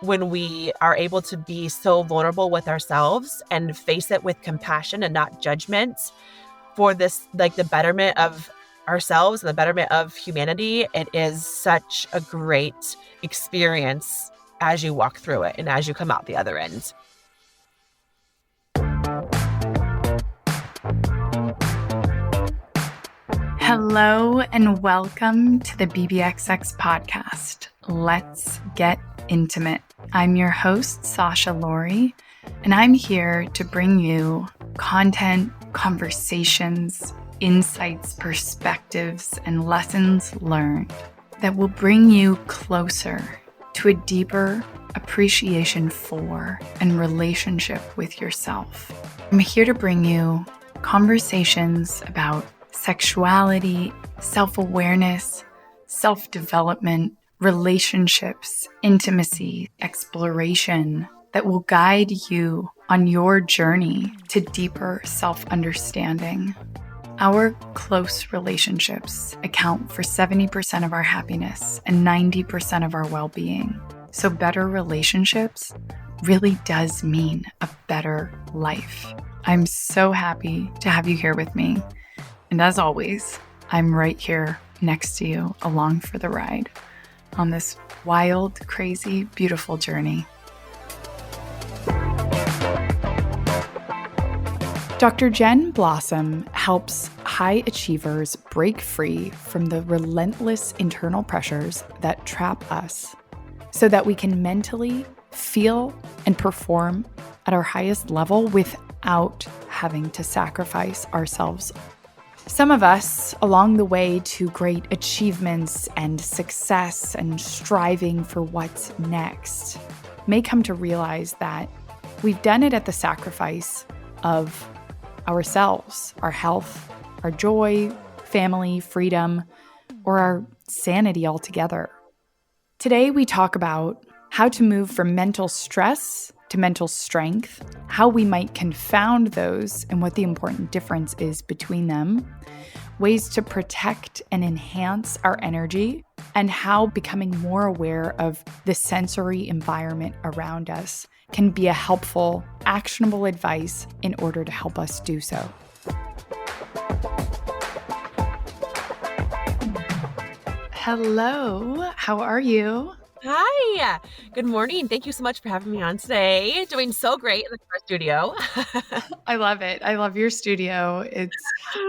when we are able to be so vulnerable with ourselves and face it with compassion and not judgment for this, like the betterment of ourselves and the betterment of humanity, it is such a great experience as you walk through it and as you come out the other end. Hello and welcome to the BBXX podcast. Let's get intimate. I'm your host, Sasha Laurie, and I'm here to bring you content, conversations, insights, perspectives, and lessons learned that will bring you closer to a deeper appreciation for and relationship with yourself. I'm here to bring you conversations about sexuality, self-awareness, self-development, relationships, intimacy, exploration that will guide you on your journey to deeper self-understanding. Our close relationships account for 70% of our happiness and 90% of our well-being. So better relationships really does mean a better life. I'm so happy to have you here with me. And as always, I'm right here next to you along for the ride on this wild, crazy, beautiful journey. Dr. Jen Blossom helps high achievers break free from the relentless internal pressures that trap us so that we can mentally feel and perform at our highest level without having to sacrifice ourselves. Some of us, along the way to great achievements and success and striving for what's next, may come to realize that we've done it at the sacrifice of ourselves, our health, our joy, family, freedom, or our sanity altogether. Today, we talk about how to move from mental stress to mental strength, how we might confound those and what the important difference is between them, ways to protect and enhance our energy, and how becoming more aware of the sensory environment around us can be a helpful, actionable advice in order to help us do so. Hello, how are you? Hi. Good morning. Thank you so much for having me on today. Doing so great in the car studio. I love it. I love your studio. It's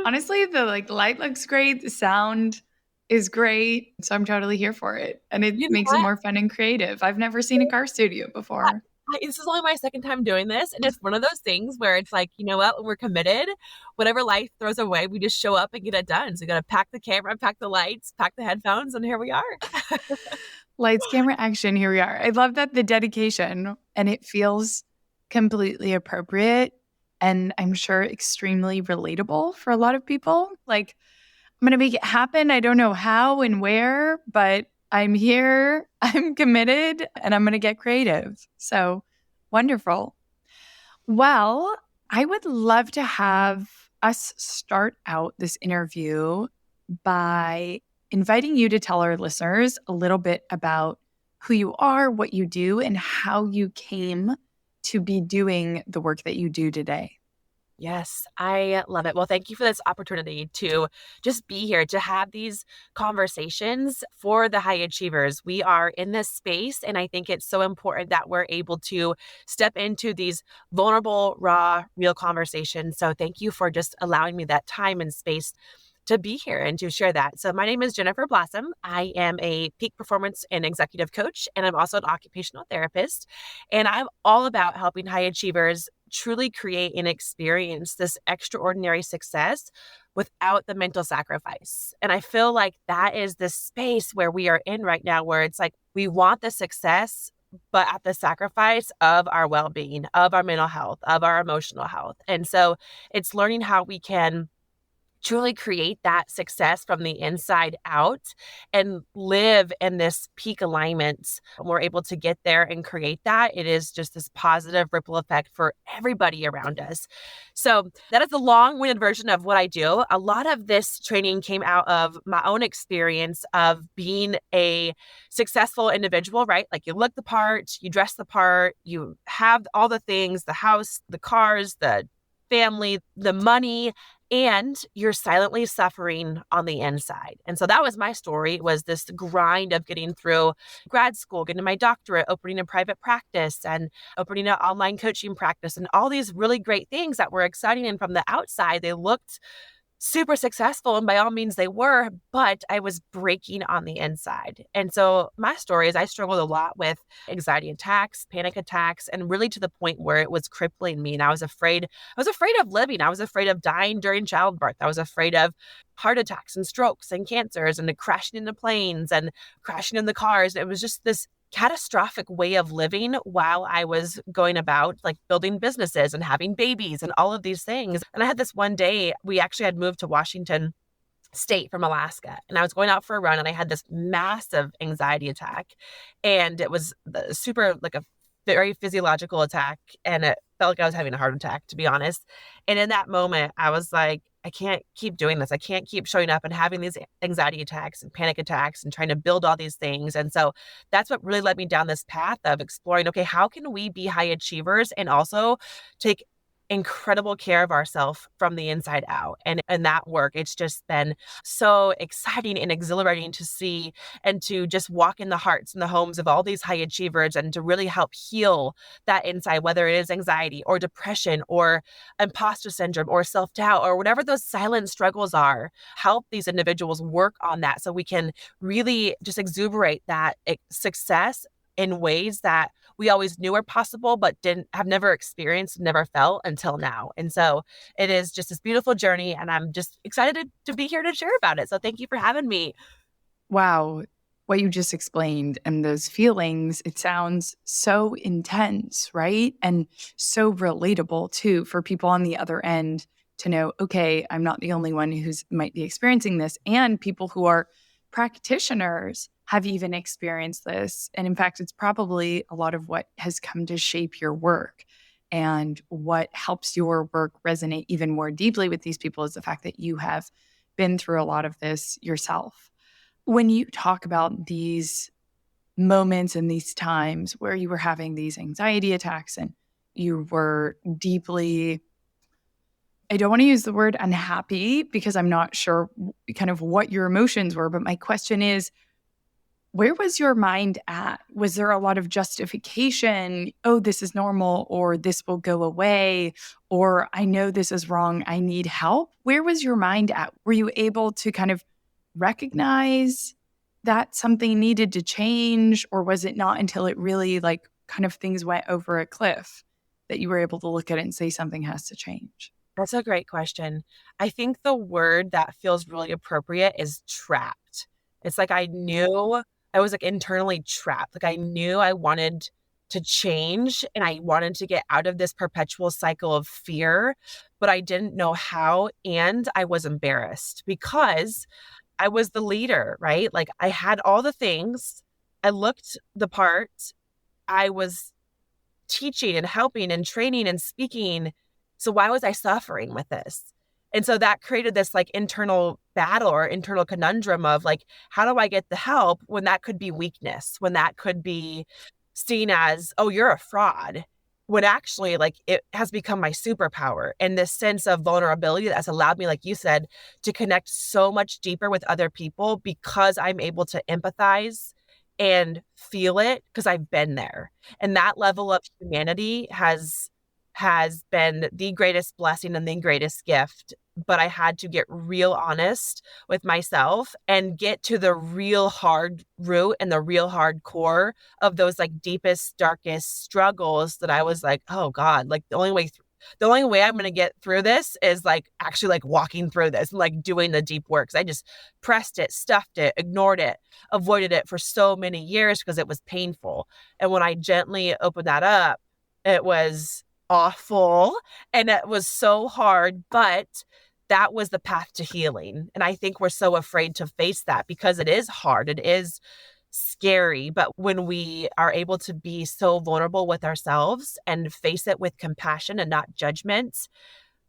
honestly, the light looks great. The sound is great. So I'm totally here for it. And it You know makes it what? more fun and creative. I've never seen a car studio before. This is only my second time doing this. And it's one of those things where it's like, you know what? When we're committed, whatever life throws away, we just show up and get it done. So we got to pack the camera, pack the lights, pack the headphones, and here we are. Lights, camera, action. Here we are. I love that the dedication, and it feels completely appropriate. And I'm sure extremely relatable for a lot of people. Like, I'm going to make it happen. I don't know how and where, but I'm here, I'm committed, and I'm going to get creative. So wonderful. Well, I would love to have us start out this interview by inviting you to tell our listeners a little bit about who you are, what you do, and how you came to be doing the work that you do today. Yes, I love it. Well, thank you for this opportunity to just be here, to have these conversations for the high achievers. We are in this space, and I think it's so important that we're able to step into these vulnerable, raw, real conversations. So thank you for just allowing me that time and space to be here and to share that. So my name is Jennifer Blossom. I am a peak performance and executive coach, and I'm also an occupational therapist. And I'm all about helping high achievers truly create and experience this extraordinary success without the mental sacrifice. And I feel like that is the space where we are in right now, where it's like we want the success, but at the sacrifice of our well-being, of our mental health, of our emotional health. And so it's learning how we can truly create that success from the inside out and live in this peak alignment, we're able to get there and create that, it is just this positive ripple effect for everybody around us. So that is the long-winded version of what I do. A lot of this training came out of my own experience of being a successful individual, right? Like you look the part, you dress the part, you have all the things, the house, the cars, the family, the money, and you're silently suffering on the inside. And so that was my story, was this grind of getting through grad school, getting my doctorate, opening a private practice and opening an online coaching practice and all these really great things that were exciting. And from the outside, they looked super successful, and by all means they were, but I was breaking on the inside. And so my story is I struggled a lot with anxiety attacks, panic attacks, and really to the point where it was crippling me. And I was afraid of living. I was afraid of dying during childbirth. I was afraid of heart attacks and strokes and cancers and crashing into planes and crashing in the cars. It was just this catastrophic way of living while I was going about like building businesses and having babies and all of these things. And I had this one day, we actually had moved to Washington State from Alaska, and I was going out for a run and I had this massive anxiety attack, and it was super like a very physiological attack, and it felt like I was having a heart attack, to be honest. And in that moment I was like, I can't keep doing this. I can't keep showing up and having these anxiety attacks and panic attacks and trying to build all these things. And so that's what really led me down this path of exploring, okay, how can we be high achievers and also take incredible care of ourselves from the inside out. And that work, it's just been so exciting and exhilarating to see and to just walk in the hearts and the homes of all these high achievers and to really help heal that inside, whether it is anxiety or depression or imposter syndrome or self-doubt or whatever those silent struggles are, help these individuals work on that so we can really just exuberate that success in ways that we always knew were possible, but have never experienced, never felt until now. And so it is just this beautiful journey, and I'm just excited to be here to share about it. So thank you for having me. Wow. What you just explained and those feelings, it sounds so intense, right? And so relatable too for people on the other end to know, okay, I'm not the only one who's might be experiencing this. And people who are practitioners have even experienced this. And in fact, it's probably a lot of what has come to shape your work. And what helps your work resonate even more deeply with these people is the fact that you have been through a lot of this yourself. When you talk about these moments and these times where you were having these anxiety attacks and you were deeply, I don't want to use the word unhappy because I'm not sure kind of what your emotions were, but my question is, where was your mind at? Was there a lot of justification? Oh, this is normal, or this will go away, or I know this is wrong, I need help. Where was your mind at? Were you able to kind of recognize that something needed to change, or was it not until it really like kind of things went over a cliff that you were able to look at it and say something has to change? That's a great question. I think the word that feels really appropriate is trapped. It's like I knew I was like internally trapped. Like I knew I wanted to change and I wanted to get out of this perpetual cycle of fear, but I didn't know how. And I was embarrassed because I was the leader, right? Like I had all the things. I looked the part. I was teaching and helping and training and speaking. So why was I suffering with this? And so that created this like internal battle or internal conundrum of like, how do I get the help when that could be weakness, when that could be seen as, oh, you're a fraud, when actually like it has become my superpower and this sense of vulnerability that has allowed me, like you said, to connect so much deeper with other people because I'm able to empathize and feel it because I've been there. And that level of humanity has been the greatest blessing and the greatest gift. But I had to get real honest with myself and get to the real hard root and the real hard core of those like deepest, darkest struggles that I was like, oh God, like the only way I'm going to get through this is like actually like walking through this and like doing the deep work. 'Cause I just pressed it, stuffed it, ignored it, avoided it for so many years because it was painful. And when I gently opened that up, it was awful and it was so hard, but that was the path to healing. And I think we're so afraid to face that because it is hard. It is scary. But when we are able to be so vulnerable with ourselves and face it with compassion and not judgment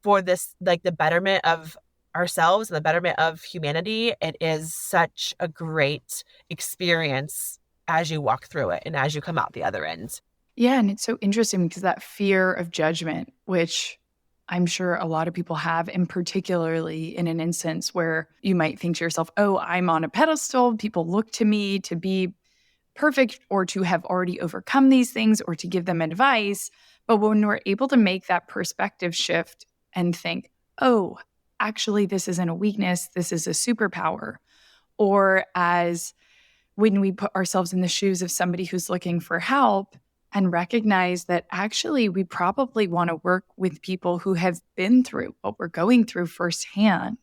for this, like the betterment of ourselves and the betterment of humanity, it is such a great experience as you walk through it and as you come out the other end. Yeah. And it's so interesting because that fear of judgment, which I'm sure a lot of people have, and particularly in an instance where you might think to yourself, oh, I'm on a pedestal. People look to me to be perfect or to have already overcome these things or to give them advice. But when we're able to make that perspective shift and think, oh, actually, this isn't a weakness, this is a superpower. Or as when we put ourselves in the shoes of somebody who's looking for help and recognize that actually we probably want to work with people who have been through what we're going through firsthand.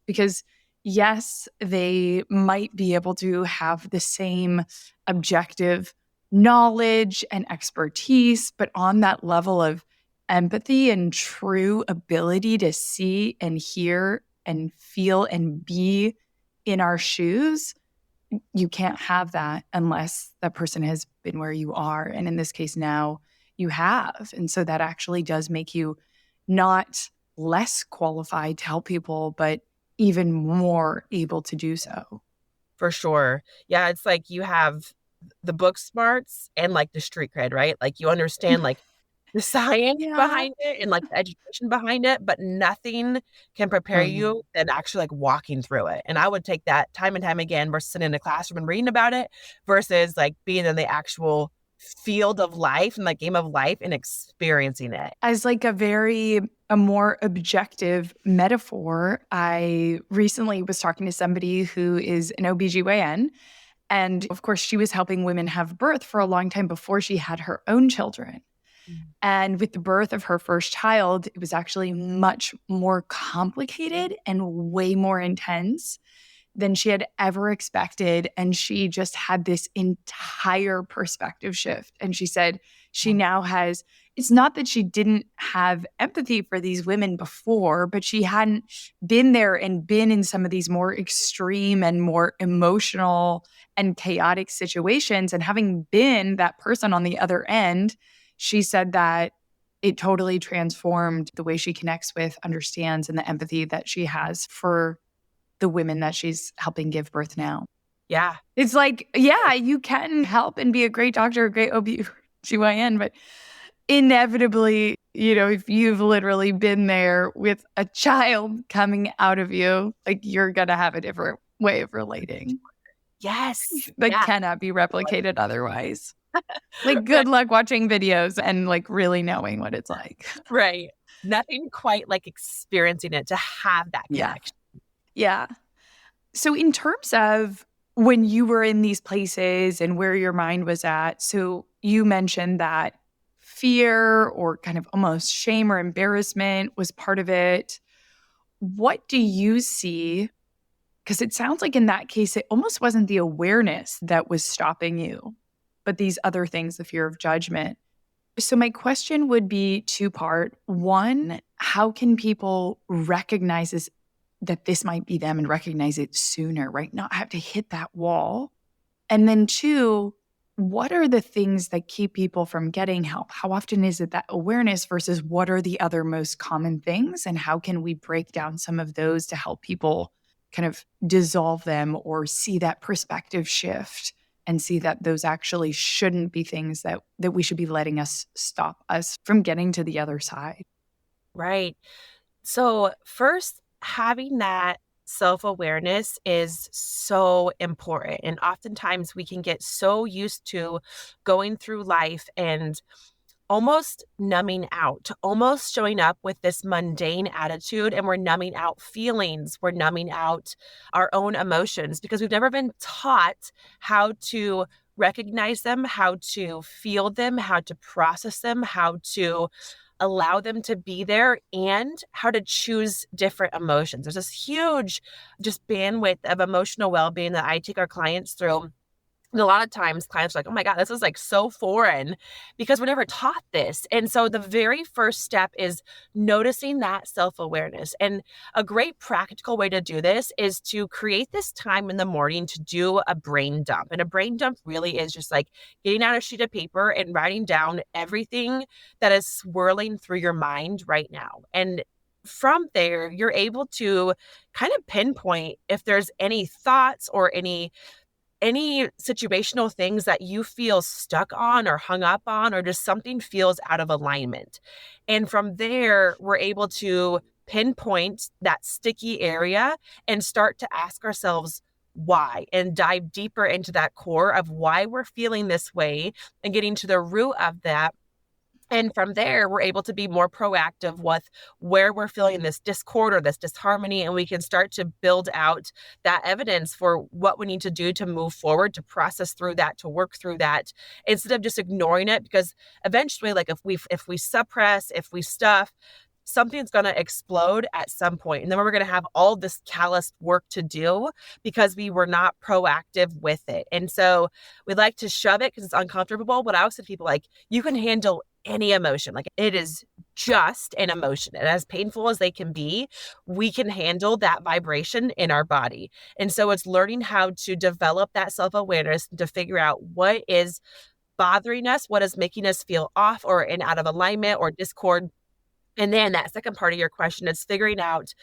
Because yes, they might be able to have the same objective knowledge and expertise, but on that level of empathy and true ability to see and hear and feel and be in our shoes, you can't have that unless that person has been where you are. And in this case, now you have. And so that actually does make you not less qualified to help people, but even more able to do so. For sure. Yeah, it's like you have the book smarts and like the street cred, right? Like you understand like the science Yeah. behind it and like the education behind it, but nothing can prepare Oh, yeah. you than actually like walking through it. And I would take that time and time again versus sitting in a classroom and reading about it versus like being in the actual field of life and like game of life and experiencing it. As like a more objective metaphor, I recently was talking to somebody who is an OBGYN. And of course, she was helping women have birth for a long time before she had her own children. Mm. And with the birth of her first child, it was actually much more complicated and way more intense than she had ever expected. And she just had this entire perspective shift. And she said she now has, it's not that she didn't have empathy for these women before, but she hadn't been there and been in some of these more extreme and more emotional and chaotic situations. And having been that person on the other end, she said that it totally transformed the way she connects with, understands, and the empathy that she has for the women that she's helping give birth now. Yeah. It's like, yeah, you can help and be a great doctor, a great OB/GYN, but inevitably, if you've literally been there with a child coming out of you, like you're going to have a different way of relating Yes. that Yeah. cannot be replicated otherwise. Like, Right. good luck watching videos and like really knowing what it's like. Right. Nothing quite like experiencing it to have that Yeah. connection. Yeah. So, in terms of when you were in these places and where your mind was at, so you mentioned that fear or kind of almost shame or embarrassment was part of it. What do you see? Because it sounds like in that case, it almost wasn't the awareness that was stopping you, but these other things, the fear of judgment. So, my question would be two-part. One, how can people recognize that this might be them and recognize it sooner, right? Not have to hit that wall. And then two, what are the things that keep people from getting help? How often is it that awareness versus what are the other most common things? And how can we break down some of those to help people kind of dissolve them or see that perspective shift and see that those actually shouldn't be things that we should be letting us stop us from getting to the other side? Right. So, first, having that self awareness is so important. And oftentimes we can get so used to going through life and almost numbing out, almost showing up with this mundane attitude, and we're numbing out feelings. We're numbing out our own emotions because we've never been taught how to recognize them, how to feel them, how to process them, how to allow them to be there, and how to choose different emotions. There's this huge just bandwidth of emotional well-being that I take our clients through And a lot of times clients are like, oh my God, this is like so foreign because we're never taught this. And so the very first step is noticing that self awareness. And a great practical way to do this is to create this time in the morning to do a brain dump. And a brain dump really is just like getting out a sheet of paper and writing down everything that is swirling through your mind right now. And from there, you're able to kind of pinpoint if there's any thoughts or any situational things that you feel stuck on or hung up on, or just something feels out of alignment. And from there, we're able to pinpoint that sticky area and start to ask ourselves why and dive deeper into that core of why we're feeling this way and getting to the root of that. And from there, we're able to be more proactive with where we're feeling this discord or this disharmony, and we can start to build out that evidence for what we need to do to move forward, to process through that, to work through that, instead of just ignoring it. Because eventually, like if we suppress, if we stuff, something's going to explode at some point. And then we're going to have all this callous work to do because we were not proactive with it. And so we like to shove it because it's uncomfortable. But I always say to people, like, you can handle any emotion. Like, it is just an emotion. And as painful as they can be, we can handle that vibration in our body. And so it's learning how to develop that self-awareness to figure out what is bothering us, what is making us feel off or in out of alignment or discord. And then that second part of your question is figuring out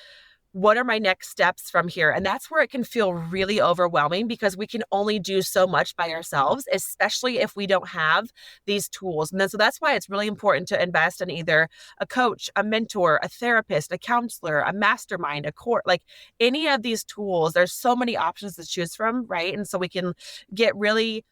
what are my next steps from here? And that's where it can feel really overwhelming because we can only do so much by ourselves, especially if we don't have these tools. And then so that's why it's really important to invest in either a coach, a mentor, a therapist, a counselor, a mastermind, a court, like any of these tools. There's so many options to choose from, right? And so we can get really,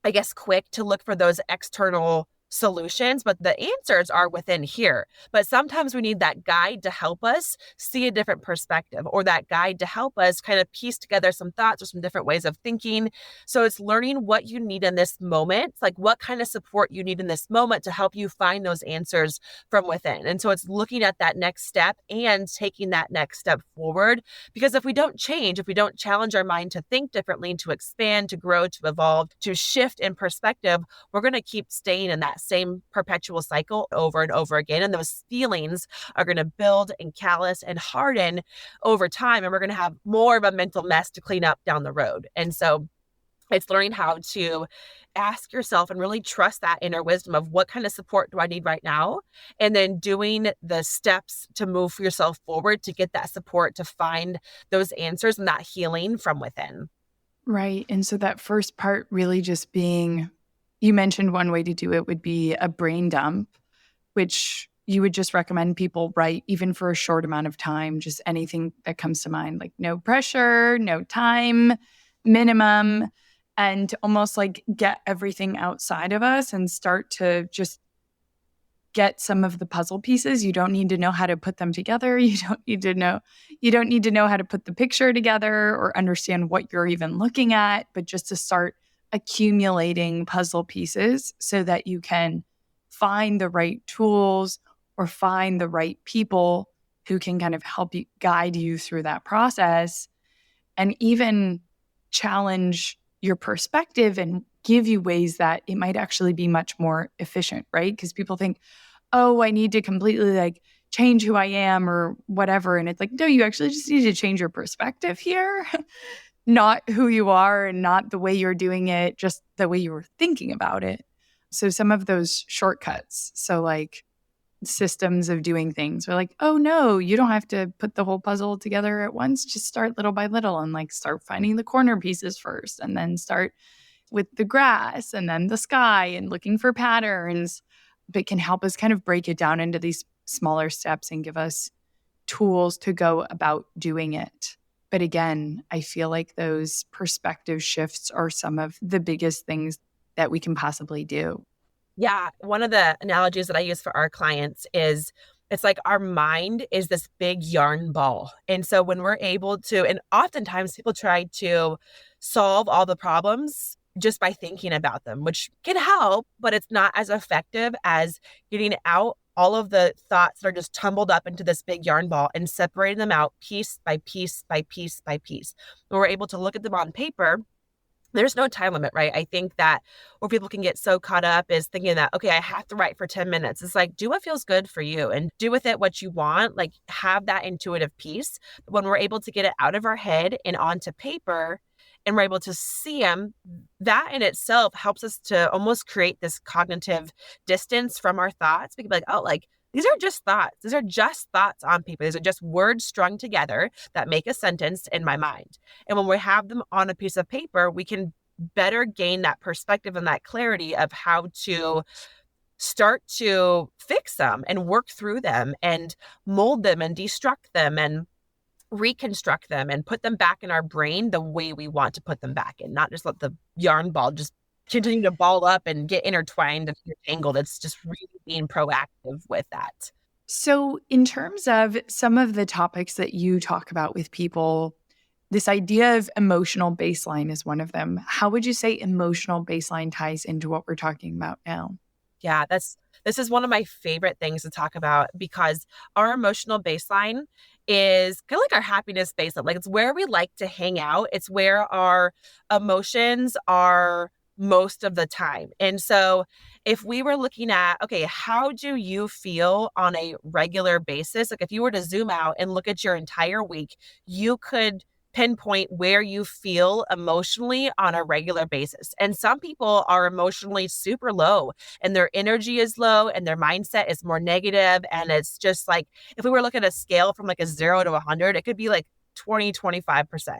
I guess, quick to look for those external solutions, but the answers are within here. But sometimes we need that guide to help us see a different perspective, or that guide to help us kind of piece together some thoughts or some different ways of thinking. So it's learning what you need in this moment, like what kind of support you need in this moment to help you find those answers from within. And so it's looking at that next step and taking that next step forward. Because if we don't change, if we don't challenge our mind to think differently, to expand, to grow, to evolve, to shift in perspective, we're going to keep staying in that same perpetual cycle over and over again. And those feelings are going to build and callous and harden over time. And we're going to have more of a mental mess to clean up down the road. And so it's learning how to ask yourself and really trust that inner wisdom of what kind of support do I need right now? And then doing the steps to move yourself forward to get that support, to find those answers and that healing from within. Right. And so that first part really just being, you mentioned one way to do it would be a brain dump, which you would just recommend people write even for a short amount of time, just anything that comes to mind, like no pressure, no time minimum, and almost like get everything outside of us and start to just get some of the puzzle pieces. You don't need to know how to put them together. You don't need to know how to put the picture together or understand what you're even looking at, but just to start accumulating puzzle pieces so that you can find the right tools or find the right people who can kind of help you guide you through that process, and even challenge your perspective and give you ways that it might actually be much more efficient, right? Because people think, oh, I need to completely like change who I am or whatever. And it's like, no, you actually just need to change your perspective here, not who you are and not the way you're doing it, just the way you were thinking about it. So some of those shortcuts, so like systems of doing things are like, oh no, you don't have to put the whole puzzle together at once. Just start little by little and like start finding the corner pieces first, and then start with the grass and then the sky and looking for patterns, but can help us kind of break it down into these smaller steps and give us tools to go about doing it. But again, I feel like those perspective shifts are some of the biggest things that we can possibly do. Yeah, one of the analogies that I use for our clients is it's like our mind is this big yarn ball. And so when we're able to, and oftentimes people try to solve all the problems just by thinking about them, which can help, but it's not as effective as getting out all of the thoughts that are just tumbled up into this big yarn ball and separating them out piece by piece by piece by piece. When we're able to look at them on paper there's no time limit, right? I think that where people can get so caught up is thinking that, okay, I have to write for 10 minutes. It's like, do what feels good for you and do with it what you want. Like, have that intuitive piece. When we're able to get it out of our head and onto paper and we're able to see them, that in itself helps us to almost create this cognitive distance from our thoughts. We can be like, oh, like, these are just thoughts. These are just thoughts on paper. These are just words strung together that make a sentence in my mind. And when we have them on a piece of paper, we can better gain that perspective and that clarity of how to start to fix them and work through them and mold them and destruct them and reconstruct them and put them back in our brain the way we want to put them back in, not just let the yarn ball just continue to ball up and get intertwined and entangled. It's just really being proactive with that. So, in terms of some of the topics that you talk about with people, this idea of emotional baseline is one of them. How would you say emotional baseline ties into what we're talking about now? Yeah, this is one of my favorite things to talk about because our emotional baseline is kind of like our happiness baseline. Like, it's where we like to hang out. It's where our emotions are most of the time. And so if we were looking at, okay, how do you feel on a regular basis? Like, if you were to zoom out and look at your entire week, you could pinpoint where you feel emotionally on a regular basis. And some people are emotionally super low and their energy is low and their mindset is more negative. And it's just like, if we were looking at a scale from like a 0 to 100, it could be like 20, 25%.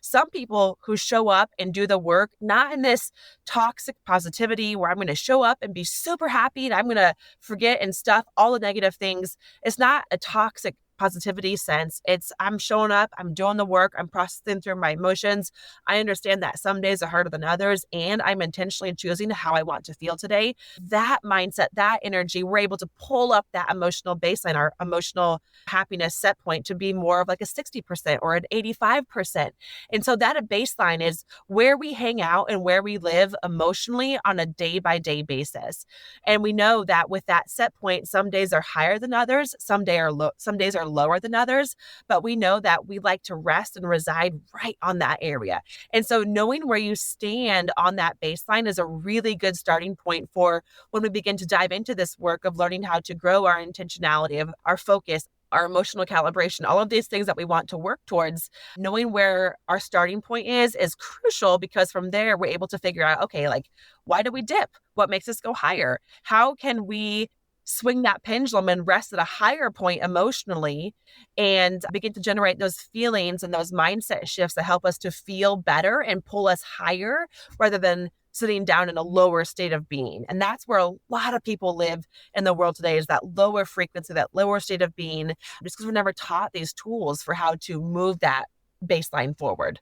Some people who show up and do the work, not in this toxic positivity where I'm going to show up and be super happy and I'm going to forget and stuff all the negative things. It's not a toxic positivity sense. It's, I'm showing up, I'm doing the work, I'm processing through my emotions. I understand that some days are harder than others, and I'm intentionally choosing how I want to feel today. That mindset, that energy, we're able to pull up that emotional baseline, our emotional happiness set point to be more of like a 60% or an 85%. And so that a baseline is where we hang out and where we live emotionally on a day by day basis. And we know that with that set point, some days are higher than others, some days are lower than others, but we know that we like to rest and reside right on that area. And so knowing where you stand on that baseline is a really good starting point for when we begin to dive into this work of learning how to grow our intentionality, of our focus, our emotional calibration, all of these things that we want to work towards. Knowing where our starting point is crucial, because from there we're able to figure out, okay, like, why do we dip? What makes us go higher? How can we swing that pendulum and rest at a higher point emotionally and begin to generate those feelings and those mindset shifts that help us to feel better and pull us higher rather than sitting down in a lower state of being. And that's where a lot of people live in the world today, is that lower frequency, that lower state of being, just because we're never taught these tools for how to move that baseline forward.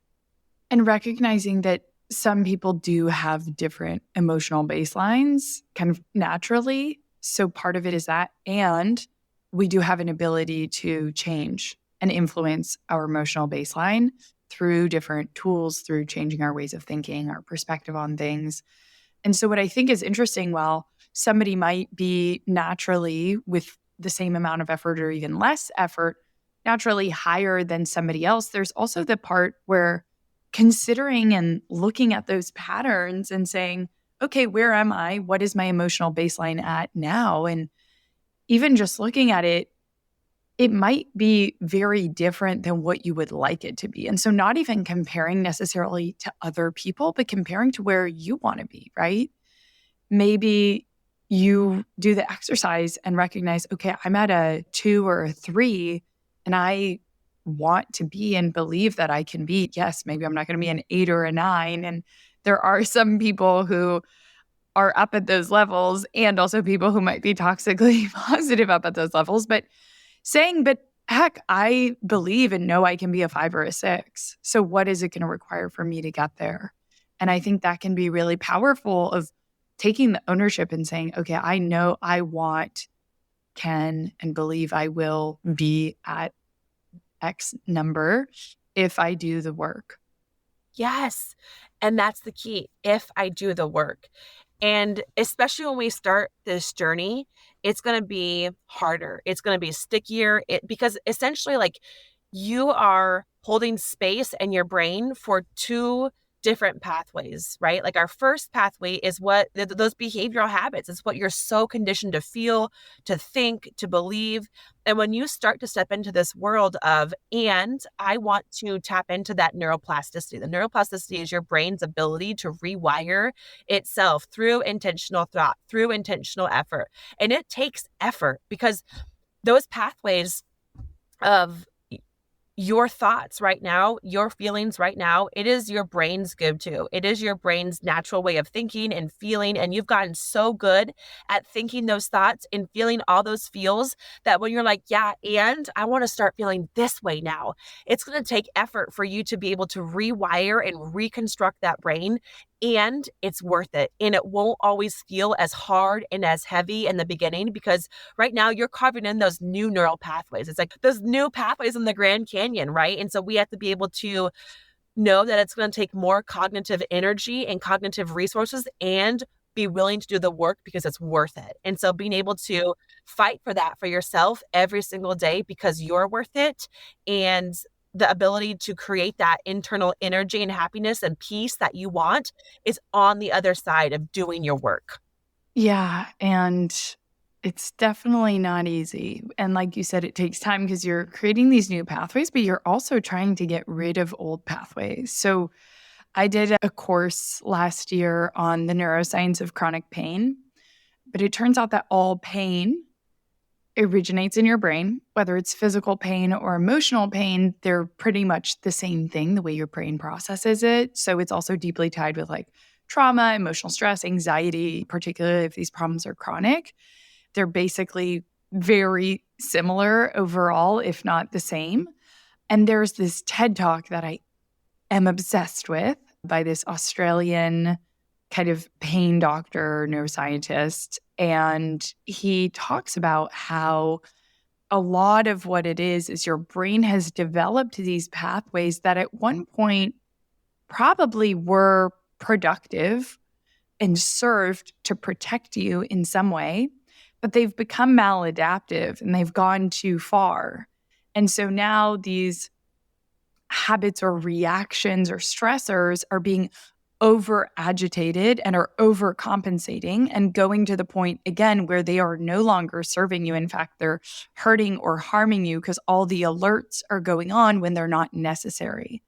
And recognizing that some people do have different emotional baselines kind of naturally. So part of it is that. And we do have an ability to change and influence our emotional baseline through different tools, through changing our ways of thinking, our perspective on things. And so what I think is interesting, while somebody might be naturally, with the same amount of effort or even less effort, naturally higher than somebody else, there's also the part where considering and looking at those patterns and saying, okay, where am I? What is my emotional baseline at now? And even just looking at it, it might be very different than what you would like it to be. And so not even comparing necessarily to other people, but comparing to where you want to be, right? Maybe you do the exercise and recognize, okay, I'm at a 2 or a 3, and I want to be and believe that I can be. Yes, maybe I'm not going to be an 8 or a 9. And there are some people who are up at those levels, and also people who might be toxically positive up at those levels. But saying, but heck, I believe and know I can be a 5 or a 6. So what is it going to require for me to get there? And I think that can be really powerful, of taking the ownership and saying, okay, I know I want, can, and believe I will be at X number if I do the work. Yes. And that's the key. If I do the work. And especially when we start this journey, it's going to be harder. It's going to be stickier, because essentially, like, you are holding space in your brain for two different pathways, right? Like our first pathway is what those behavioral habits. It's what you're so conditioned to feel, to think, to believe. And when you start to step into this world of, and I want to tap into that neuroplasticity. The neuroplasticity is your brain's ability to rewire itself through intentional thought, through intentional effort. And it takes effort because those pathways of your thoughts right now, your feelings right now, it is your brain's go-to. It is your brain's natural way of thinking and feeling. And you've gotten so good at thinking those thoughts and feeling all those feels that when you're like, yeah, and I want to start feeling this way now, it's going to take effort for you to be able to rewire and reconstruct that brain. And it's worth it. And it won't always feel as hard and as heavy in the beginning because right now you're carving in those new neural pathways. It's like those new pathways in the Grand Canyon, right? And so we have to be able to know that it's going to take more cognitive energy and cognitive resources and be willing to do the work because it's worth it. And so being able to fight for that for yourself every single day because you're worth it, and the ability to create that internal energy and happiness and peace that you want is on the other side of doing your work. Yeah. And it's definitely not easy. And like you said, it takes time because you're creating these new pathways, but you're also trying to get rid of old pathways. So I did a course last year on the neuroscience of chronic pain, but it turns out that all pain originates in your brain, whether it's physical pain or emotional pain. They're pretty much the same thing, the way your brain processes it. So it's also deeply tied with like trauma, emotional stress, anxiety, particularly if these problems are chronic. They're basically very similar overall, if not the same. And there's this TED Talk that I am obsessed with by this Australian kind of pain doctor, neuroscientist. And he talks about how a lot of what it is your brain has developed these pathways that at one point probably were productive and served to protect you in some way, but they've become maladaptive and they've gone too far. And so now these habits or reactions or stressors are being over agitated and are overcompensating and going to the point again where they are no longer serving you. In fact, they're hurting or harming you because all the alerts are going on when they're not necessary.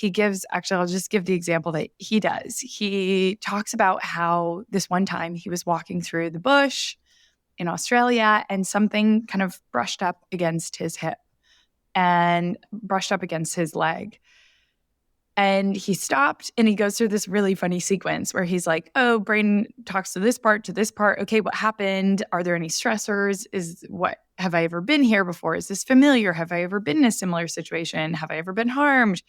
I'll just give the example that he does. He talks about how this one time he was walking through the bush in Australia and something kind of brushed up against his hip and brushed up against his leg. And he stopped and he goes through this really funny sequence where he's like, oh, brain talks to this part, to this part. Okay, what happened? Are there any stressors? Have I ever been here before? Is this familiar? Have I ever been in a similar situation? Have I ever been harmed?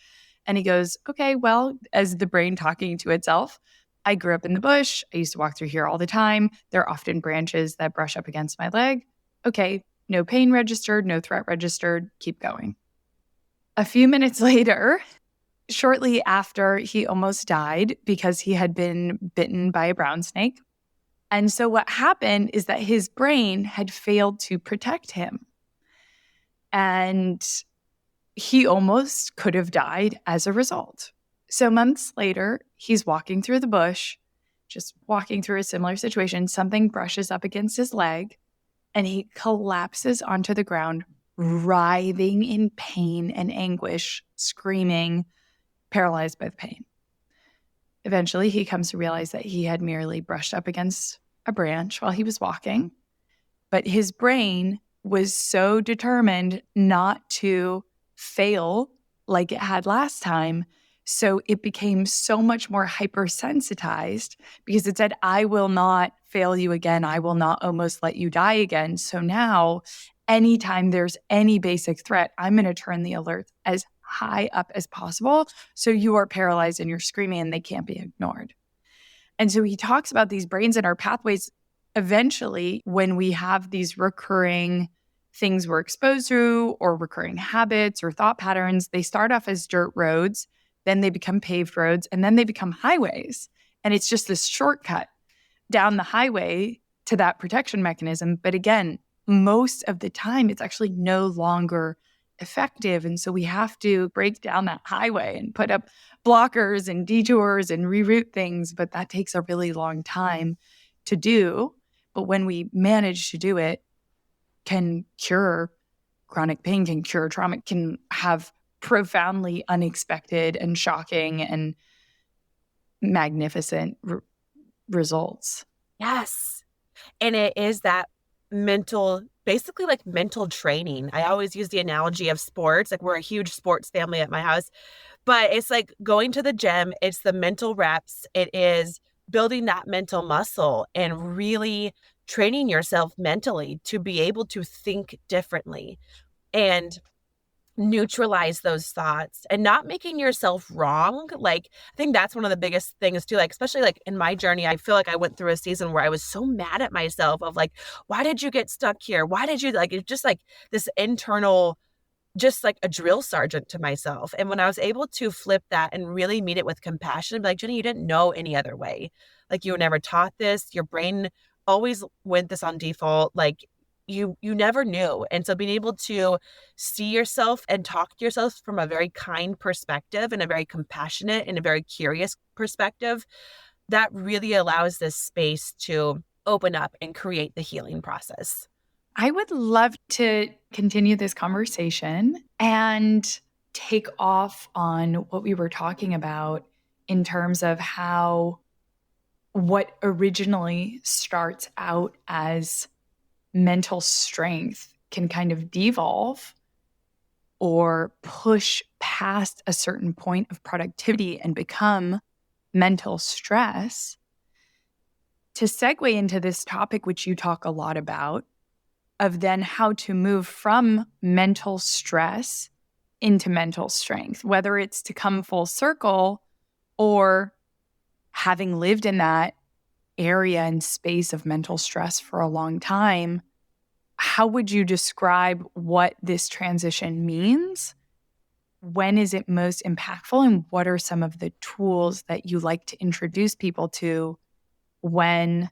And he goes, okay, well, as the brain talking to itself, I grew up in the bush. I used to walk through here all the time. There are often branches that brush up against my leg. Okay, no pain registered, no threat registered. Keep going. A few minutes later, shortly after, he almost died because he had been bitten by a brown snake. And so what happened is that his brain had failed to protect him. And he almost could have died as a result. So months later, he's walking through the bush, just walking through a similar situation. Something brushes up against his leg, and he collapses onto the ground, writhing in pain and anguish, screaming, paralyzed by the pain. Eventually, he comes to realize that he had merely brushed up against a branch while he was walking, but his brain was so determined not to fail like it had last time. So it became so much more hypersensitized because it said, I will not fail you again. I will not almost let you die again. So now, anytime there's any basic threat, I'm going to turn the alert as high up as possible. So you are paralyzed and you're screaming and they can't be ignored. And so he talks about these brains and our pathways. Eventually, when we have these recurring things we're exposed to or recurring habits or thought patterns, they start off as dirt roads, then they become paved roads, and then they become highways. And it's just this shortcut down the highway to that protection mechanism. But again, most of the time, it's actually no longer effective. And so we have to break down that highway and put up blockers and detours and reroute things. But that takes a really long time to do. But when we manage to do it, can cure chronic pain, can cure trauma, can have profoundly unexpected and shocking and magnificent results. Yes. And it is that basically like mental training. I always use the analogy of sports. Like we're a huge sports family at my house, but it's like going to the gym. It's the mental reps. It is building that mental muscle and really training yourself mentally to be able to think differently and neutralize those thoughts and not making yourself wrong. Like, I think that's one of the biggest things too. Like, especially like in my journey, I feel like I went through a season where I was so mad at myself of like, why did you get stuck here? Why did you like, it's just like this internal, just like a drill sergeant to myself. And when I was able to flip that and really meet it with compassion, be like, Jenny, you didn't know any other way. Like you were never taught this. Your brain always went this on default. Like you never knew. And so being able to see yourself and talk to yourself from a very kind perspective and a very compassionate and a very curious perspective, that really allows this space to open up and create the healing process. I would love to continue this conversation and take off on what we were talking about in terms of how what originally starts out as mental strength can kind of devolve or push past a certain point of productivity and become mental stress. To segue into this topic, which you talk a lot about, of then how to move from mental stress into mental strength, whether it's to come full circle or having lived in that area and space of mental stress for a long time. How would you describe what this transition means? When is it most impactful? And what are some of the tools that you like to introduce people to when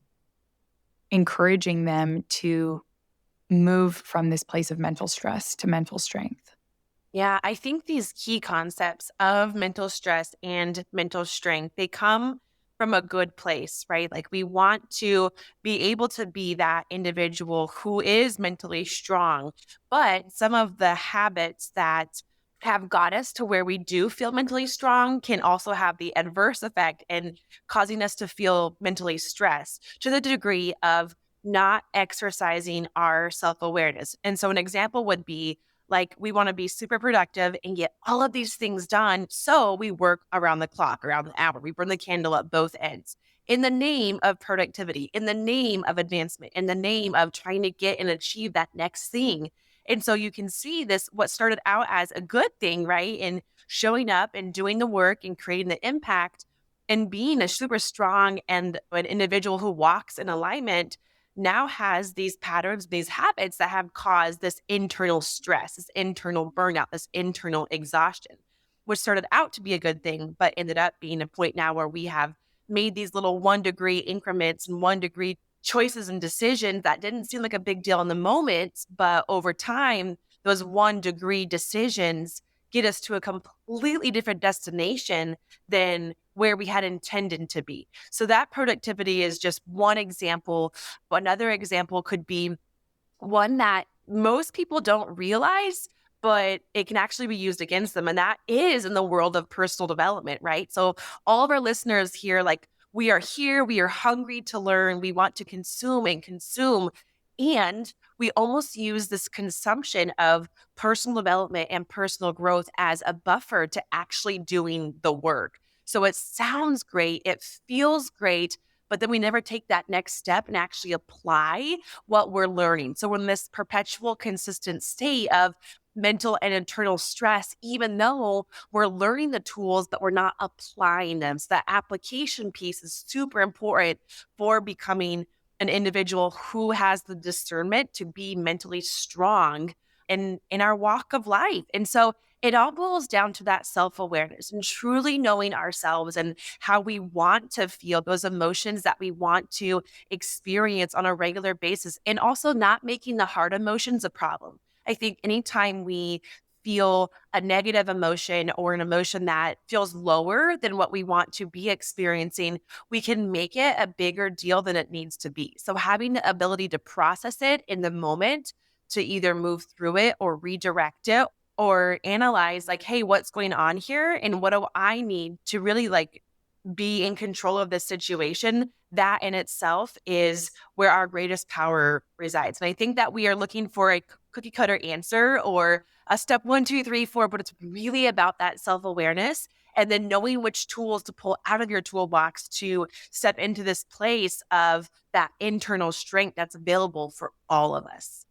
encouraging them to move from this place of mental stress to mental strength? Yeah, I think these key concepts of mental stress and mental strength, they come from a good place, right? Like we want to be able to be that individual who is mentally strong, but some of the habits that have got us to where we do feel mentally strong can also have the adverse effect and causing us to feel mentally stressed to the degree of not exercising our self-awareness. And so an example would be like we want to be super productive and get all of these things done. So we work around the clock, around the hour. We burn the candle at both ends in the name of productivity, in the name of advancement, in the name of trying to get and achieve that next thing. And so you can see this, what started out as a good thing, right? And showing up and doing the work and creating the impact and being a super strong and an individual who walks in alignment now has these patterns, these habits that have caused this internal stress, this internal burnout, this internal exhaustion, which started out to be a good thing, but ended up being a point now where we have made these little 1 degree increments and 1 degree choices and decisions that didn't seem like a big deal in the moment, but over time, those 1 degree decisions get us to a completely different destination than where we had intended to be. So that productivity is just one example. Another example could be one that most people don't realize, but it can actually be used against them. And that is in the world of personal development, right? So all of our listeners here, like we are here, we are hungry to learn, we want to consume and consume. And we almost use this consumption of personal development and personal growth as a buffer to actually doing the work. So it sounds great, it feels great, but then we never take that next step and actually apply what we're learning. So we're in this perpetual consistent state of mental and internal stress, even though we're learning the tools, but we're not applying them. So that application piece is super important for becoming an individual who has the discernment to be mentally strong in our walk of life. And so it all boils down to that self-awareness and truly knowing ourselves and how we want to feel those emotions that we want to experience on a regular basis, and also not making the hard emotions a problem. I think anytime we feel a negative emotion or an emotion that feels lower than what we want to be experiencing, we can make it a bigger deal than it needs to be. So having the ability to process it in the moment, to either move through it or redirect it or analyze like, hey, what's going on here? And what do I need to really like be in control of this situation? That in itself is where our greatest power resides. And I think that we are looking for a cookie cutter answer or a step 1, 2, 3, 4, but it's really about that self awareness and then knowing which tools to pull out of your toolbox to step into this place of that internal strength that's available for all of us.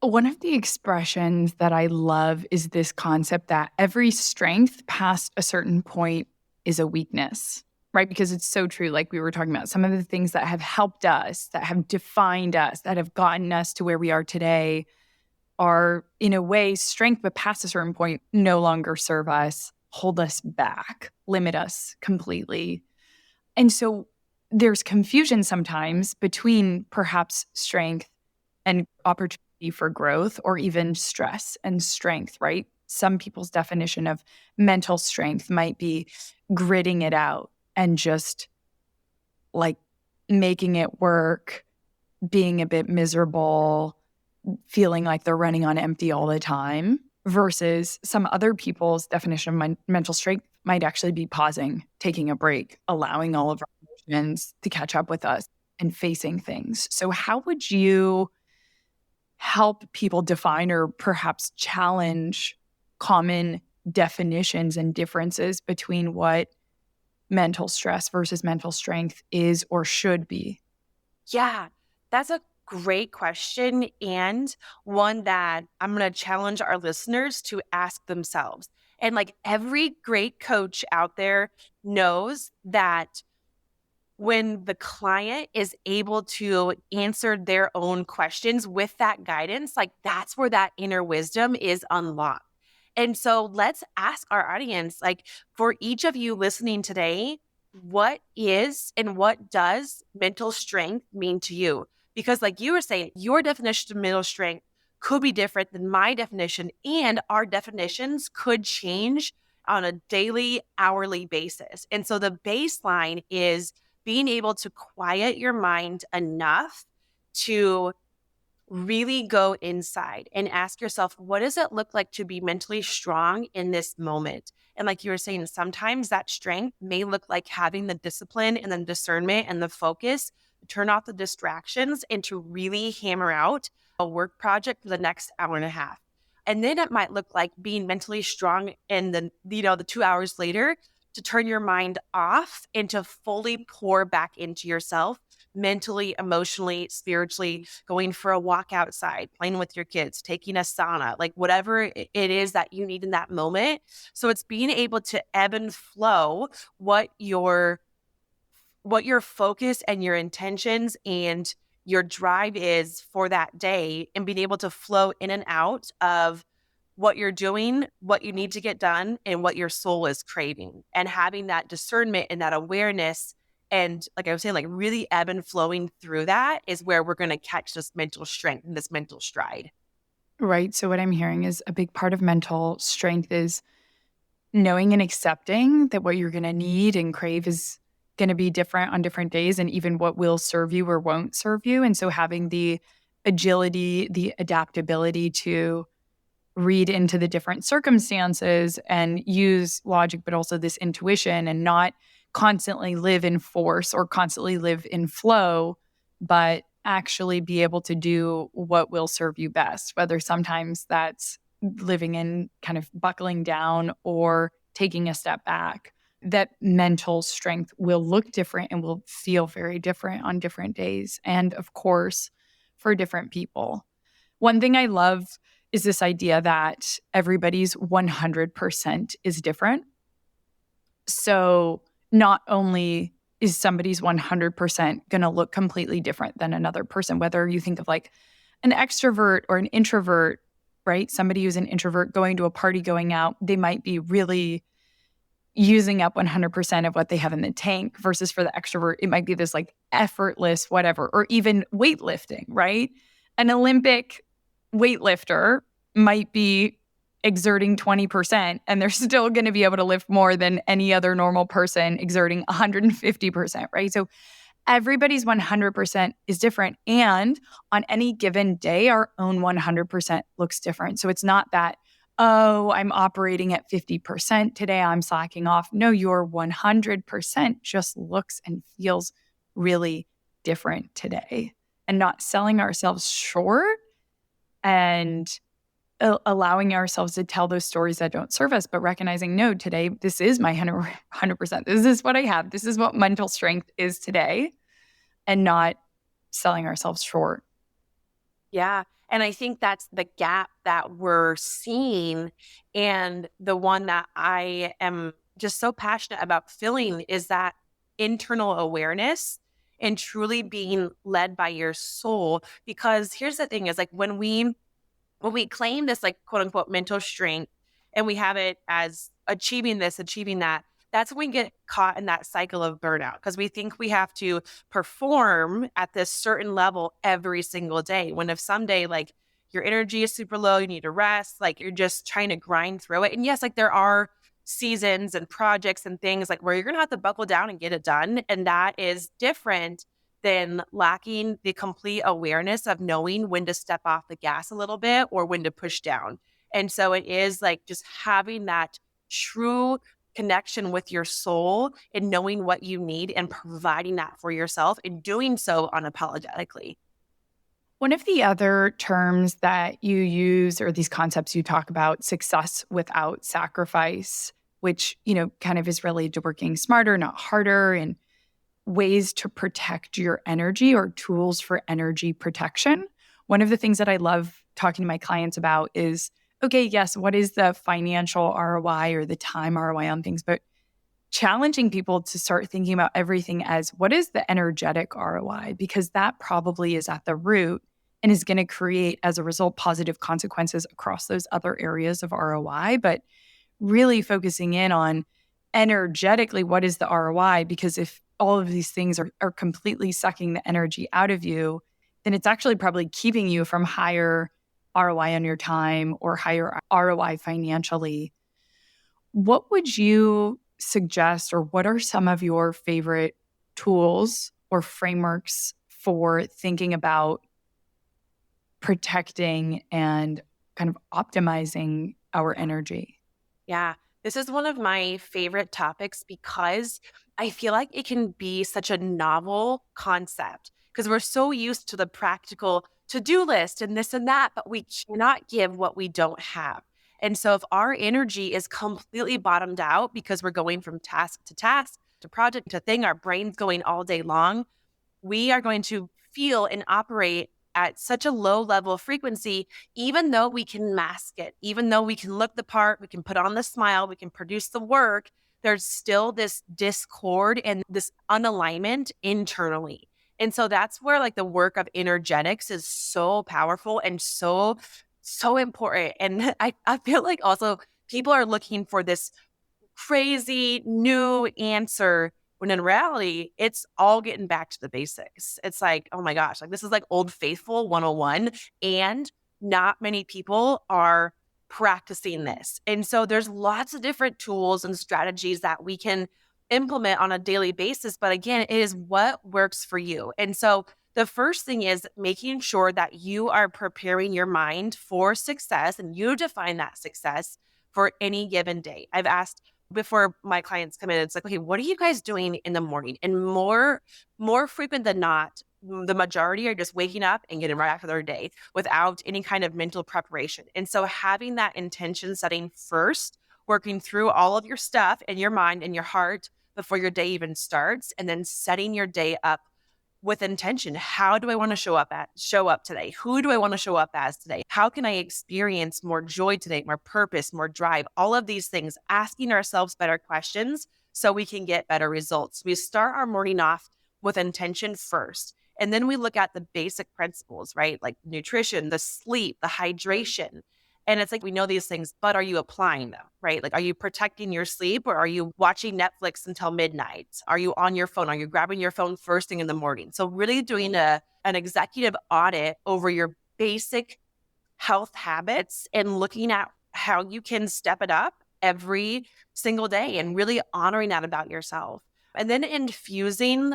One of the expressions that I love is this concept that every strength past a certain point is a weakness, right? Because it's so true. Like we were talking about, some of the things that have helped us, that have defined us, that have gotten us to where we are today are, in a way, strength, but past a certain point no longer serve us, hold us back, limit us completely. And so there's confusion sometimes between perhaps strength and opportunity for growth, or even stress and strength, right? Some people's definition of mental strength might be gritting it out and just like making it work, being a bit miserable, feeling like they're running on empty all the time, versus some other people's definition of mental strength might actually be pausing, taking a break, allowing all of our emotions to catch up with us and facing things. So how would you help people define or perhaps challenge common definitions and differences between what mental stress versus mental strength is or should be? Yeah, that's a great question and one that I'm going to challenge our listeners to ask themselves. And like every great coach out there knows that when the client is able to answer their own questions with that guidance, like that's where that inner wisdom is unlocked. And so let's ask our audience, like for each of you listening today, what is and what does mental strength mean to you? Because like you were saying, your definition of mental strength could be different than my definition, and our definitions could change on a daily, hourly basis. And so the baseline is being able to quiet your mind enough to really go inside and ask yourself, what does it look like to be mentally strong in this moment? And like you were saying, sometimes that strength may look like having the discipline and the discernment and the focus to turn off the distractions and to really hammer out a work project for the next hour and a half. And then it might look like being mentally strong and then, the 2 hours later to turn your mind off and to fully pour back into yourself mentally, emotionally, spiritually, going for a walk outside, playing with your kids, taking a sauna, like whatever it is that you need in that moment. So it's being able to ebb and flow what your focus and your intentions and your drive is for that day, and being able to flow in and out of what you're doing, what you need to get done, and what your soul is craving, and having that discernment and that awareness. And like I was saying, like really ebb and flowing through that is where we're going to catch this mental strength and this mental stride. Right. So, what I'm hearing is a big part of mental strength is knowing and accepting that what you're going to need and crave is going to be different on different days, and even what will serve you or won't serve you. And so, having the agility, the adaptability to read into the different circumstances and use logic, but also this intuition, and not constantly live in force or constantly live in flow, but actually be able to do what will serve you best, whether sometimes that's living in kind of buckling down or taking a step back. That mental strength will look different and will feel very different on different days. And of course, for different people. One thing I love is this idea that everybody's 100% is different. So not only is somebody's 100% going to look completely different than another person, whether you think of like an extrovert or an introvert, right? Somebody who's an introvert going to a party, going out, they might be really using up 100% of what they have in the tank, versus for the extrovert, it might be this like effortless whatever, or even weightlifting, right? An Olympic weightlifter might be exerting 20% and they're still going to be able to lift more than any other normal person exerting 150%, right? So everybody's 100% is different. And on any given day, our own 100% looks different. So it's not that, oh, I'm operating at 50% today, I'm slacking off. No, your 100% just looks and feels really different today. And not selling ourselves short and allowing ourselves to tell those stories that don't serve us, but recognizing, no, today, this is my 100%. This is what I have. This is what mental strength is today, and not selling ourselves short. Yeah. And I think that's the gap that we're seeing. And the one that I am just so passionate about filling is that internal awareness and truly being led by your soul. Because here's the thing is like when we claim this like quote unquote mental strength and we have it as achieving this, achieving that, that's when we get caught in that cycle of burnout because we think we have to perform at this certain level every single day. When if someday like your energy is super low, you need to rest, like you're just trying to grind through it. And yes, like there are seasons and projects and things like where you're going to have to buckle down and get it done. And that is different than lacking the complete awareness of knowing when to step off the gas a little bit or when to push down. And so it is like just having that true connection with your soul and knowing what you need and providing that for yourself and doing so unapologetically. One of the other terms that you use, or these concepts you talk about, success without sacrifice, which, kind of is related to working smarter, not harder, and ways to protect your energy or tools for energy protection. One of the things that I love talking to my clients about is, okay, yes, what is the financial ROI or the time ROI on things? But challenging people to start thinking about everything as what is the energetic ROI? Because that probably is at the root and is going to create, as a result, positive consequences across those other areas of ROI. But really focusing in on energetically, what is the ROI? Because if all of these things are completely sucking the energy out of you, then it's actually probably keeping you from higher ROI on your time or higher ROI financially. What would you suggest, or what are some of your favorite tools or frameworks for thinking about protecting and kind of optimizing our energy? Yeah, this is one of my favorite topics because I feel like it can be such a novel concept because we're so used to the practical to-do list and this and that, but we cannot give what we don't have. And so if our energy is completely bottomed out because we're going from task to project to thing, our brain's going all day long, we are going to feel and operate at such a low level of frequency, even though we can mask it, even though we can look the part, we can put on the smile, we can produce the work, there's still this discord and this unalignment internally. And so that's where like the work of energetics is so powerful and so important. And I feel like also people are looking for this crazy new answer when in reality, it's all getting back to the basics. It's like, oh my gosh, like this is like Old Faithful 101. And not many people are practicing this. And so there's lots of different tools and strategies that we can implement on a daily basis. But again, it is what works for you. And so the first thing is making sure that you are preparing your mind for success and you define that success for any given day. I've asked before my clients come in, it's like, okay, what are you guys doing in the morning? And more frequent than not, the majority are just waking up and getting right after their day without any kind of mental preparation. And so having that intention setting first, working through all of your stuff in your mind and your heart before your day even starts, and then setting your day up with intention. How do I want to show up today? Who do I want to show up as today? How can I experience more joy today, more purpose, more drive? All of these things, asking ourselves better questions so we can get better results. We start our morning off with intention first. And then we look at the basic principles, right? Like nutrition, the sleep, the hydration. And it's like, we know these things, but are you applying them, right? Like, are you protecting your sleep or are you watching Netflix until midnight? Are you on your phone? Are you grabbing your phone first thing in the morning? So really doing an executive audit over your basic health habits and looking at how you can step it up every single day and really honoring that about yourself. And then infusing,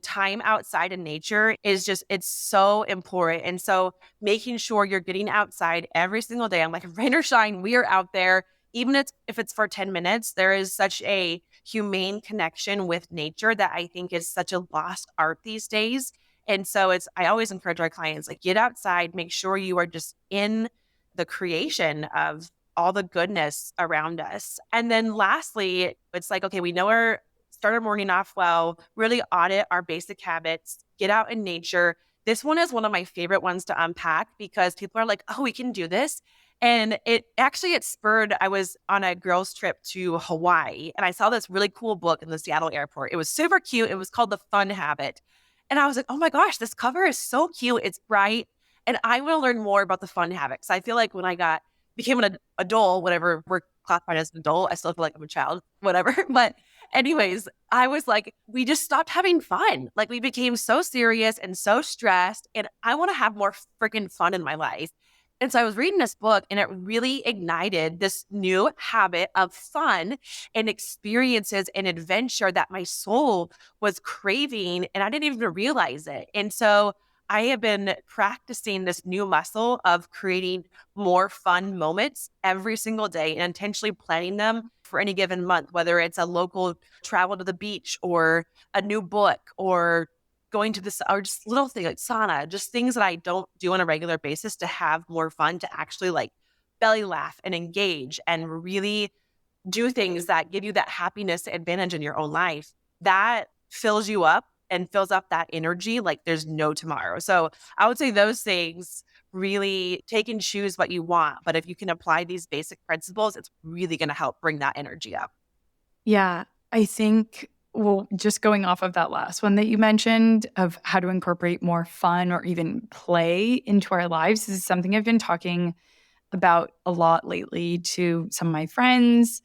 time outside in nature is just, it's so important. And so making sure you're getting outside every single day. I'm like, rain or shine, we are out there. Even if it's for 10 minutes, there is such a humane connection with nature that I think is such a lost art these days. And so I always encourage our clients, like, get outside, make sure you are just in the creation of all the goodness around us. And then lastly, it's like, okay, we know start our morning off well, really audit our basic habits, get out in nature. This one is one of my favorite ones to unpack because people are like, oh, we can do this. And it spurred, I was on a girls' trip to Hawaii and I saw this really cool book in the Seattle airport. It was super cute. It was called The Fun Habit. And I was like, oh my gosh, this cover is so cute. It's bright. And I want to learn more about the fun habits. I feel like when became an adult, whatever we're classified as an adult, I still feel like I'm a child, whatever. But anyways, I was like, we just stopped having fun. Like we became so serious and so stressed. And I want to have more freaking fun in my life. And so I was reading this book and it really ignited this new habit of fun and experiences and adventure that my soul was craving and I didn't even realize it. And so I have been practicing this new muscle of creating more fun moments every single day and intentionally planning them for any given month, whether it's a local travel to the beach or a new book or going to this or just little thing like sauna, just things that I don't do on a regular basis to have more fun, to actually like belly laugh and engage and really do things that give you that happiness advantage in your own life. That fills you up and fills up that energy like there's no tomorrow. So I would say those things really take and choose what you want. But if you can apply these basic principles, it's really going to help bring that energy up. Yeah, I think, well, just going off of that last one that you mentioned of how to incorporate more fun or even play into our lives, this is something I've been talking about a lot lately to some of my friends.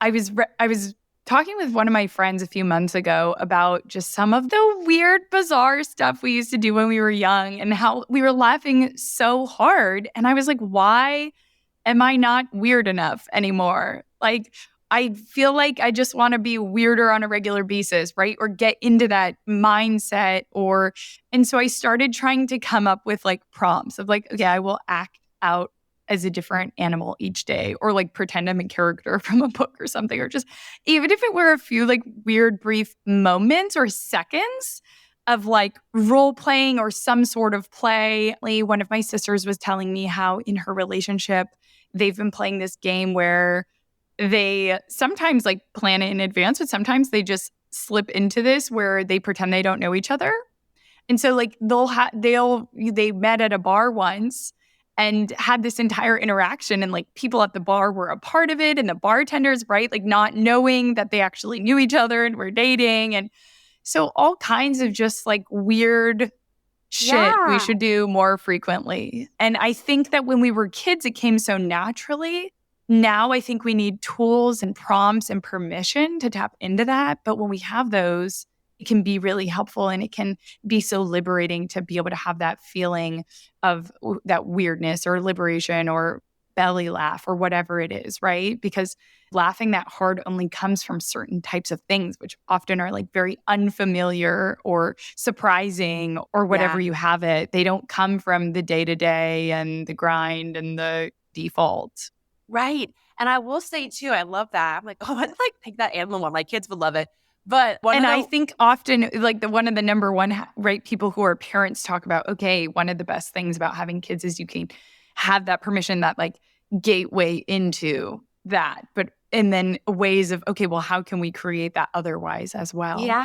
I was talking with one of my friends a few months ago about just some of the weird, bizarre stuff we used to do when we were young and how we were laughing so hard. And I was like, why am I not weird enough anymore? Like, I feel like I just want to be weirder on a regular basis, right? Or get into that mindset and so I started trying to come up with like prompts of like, okay, I will act out as a different animal each day or like pretend I'm a character from a book or something, or just even if it were a few like weird brief moments or seconds of like role playing or some sort of play. One of my sisters was telling me how in her relationship, they've been playing this game where they sometimes like plan it in advance, but sometimes they just slip into this where they pretend they don't know each other. And so like they met at a bar once and had this entire interaction and like people at the bar were a part of it and the bartenders, right? Like not knowing that they actually knew each other and were dating. And so all kinds of just like weird shit we Yeah. should do more frequently. And I think that when we were kids, it came so naturally. Now I think we need tools and prompts and permission to tap into that. But when we have those, it can be really helpful and it can be so liberating to be able to have that feeling of that weirdness or liberation or belly laugh or whatever it is, right? Because laughing that hard only comes from certain types of things, which often are like very unfamiliar or surprising or Yeah. whatever you have it. They don't come from the day to day and the grind and the default. Right. And I will say too, I love that. I'm like, oh, I'd like take that animal one. My kids would love it. But one of And I the think often, like one of the number one, right, people who are parents talk about, okay, one of the best things about having kids is you can have that permission, that like gateway into that. And then ways of, okay, well, how can we create that otherwise as well? Yeah.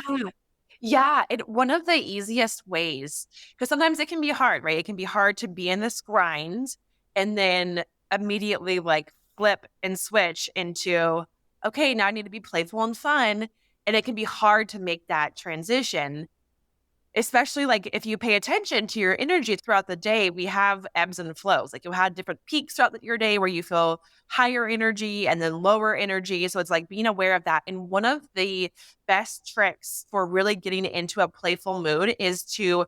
Yeah. One of the easiest ways, because sometimes it can be hard, right? It can be hard to be in this grind and then immediately like flip and switch into, okay, now I need to be playful and fun. And it can be hard to make that transition, especially like if you pay attention to your energy throughout the day. We have ebbs and flows. Like you'll have different peaks throughout your day where you feel higher energy and then lower energy. So it's like being aware of that. And one of the best tricks for really getting into a playful mood is to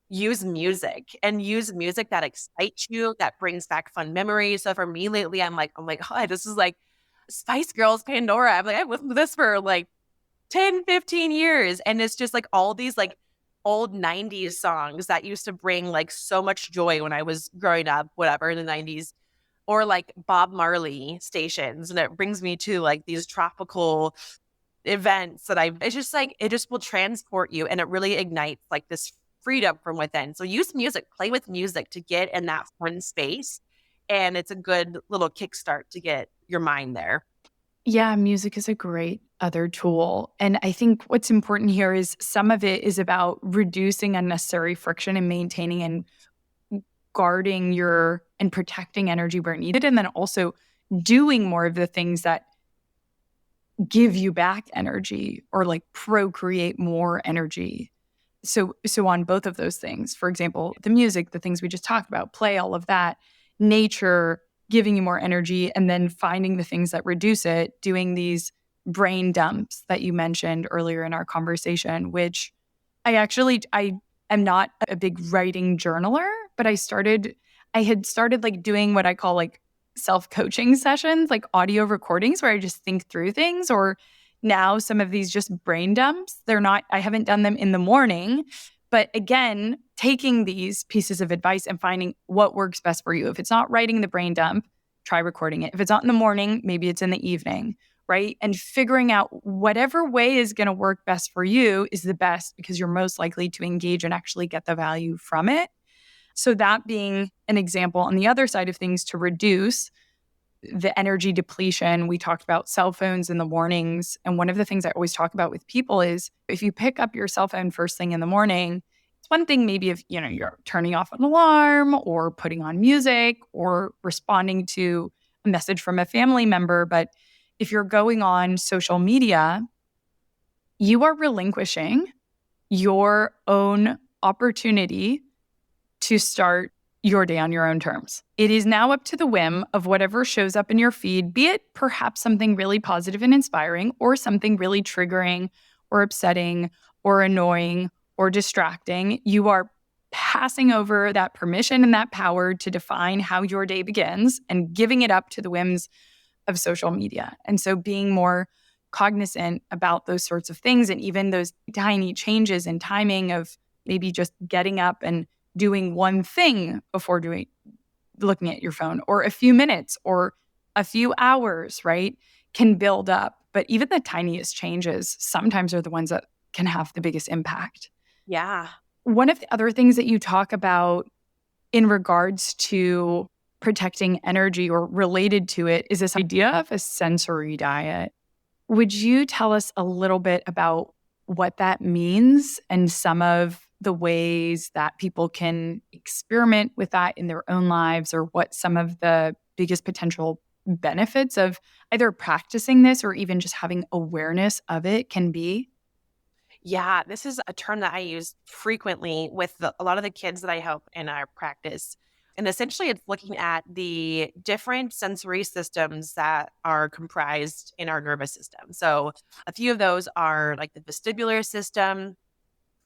use music and use music that excites you, that brings back fun memories. So for me lately, I'm like, oh, this is like Spice Girls Pandora. I'm like, I've listened to this for like 10, 15 years. And it's just like all these like old 90s songs that used to bring like so much joy when I was growing up, whatever, in the 90s, or like Bob Marley stations. And it brings me to like these tropical events that it's just like, it just will transport you and it really ignites like this freedom from within. So use music, play with music to get in that fun space. And it's a good little kickstart to get your mind there. Yeah, music is a great other tool. And I think what's important here is some of it is about reducing unnecessary friction and maintaining and guarding your and protecting energy where needed. And then also doing more of the things that give you back energy or like procreate more energy. So on both of those things, for example, the music, the things we just talked about, play, all of that, nature giving you more energy, and then finding the things that reduce it, doing these brain dumps that you mentioned earlier in our conversation, which I am not a big writing journaler, but I had started like doing what I call like self-coaching sessions, like audio recordings where I just think through things, or now some of these just brain dumps. I haven't done them in the morning, but again, taking these pieces of advice and finding what works best for you. If it's not writing the brain dump, try recording it. If it's not in the morning, maybe it's in the evening, right? And figuring out whatever way is going to work best for you is the best because you're most likely to engage and actually get the value from it. So that being an example on the other side of things to reduce the energy depletion, we talked about cell phones in the mornings. And one of the things I always talk about with people is if you pick up your cell phone first thing in the morning, it's one thing maybe if you're turning off an alarm or putting on music or responding to a message from a family member. But if you're going on social media, you are relinquishing your own opportunity to start your day on your own terms. It is now up to the whim of whatever shows up in your feed, be it perhaps something really positive and inspiring or something really triggering or upsetting or annoying or distracting. You are passing over that permission and that power to define how your day begins and giving it up to the whims of social media. And so being more cognizant about those sorts of things and even those tiny changes in timing of maybe just getting up and doing one thing before looking at your phone, or a few minutes or a few hours, right, can build up. But even the tiniest changes sometimes are the ones that can have the biggest impact. Yeah. One of the other things that you talk about in regards to protecting energy or related to it is this idea of a sensory diet. Would you tell us a little bit about what that means and some of the ways that people can experiment with that in their own lives, or what some of the biggest potential benefits of either practicing this or even just having awareness of it can be? Yeah, this is a term that I use frequently with a lot of the kids that I help in our practice. And essentially, it's looking at the different sensory systems that are comprised in our nervous system. So, a few of those are like the vestibular system,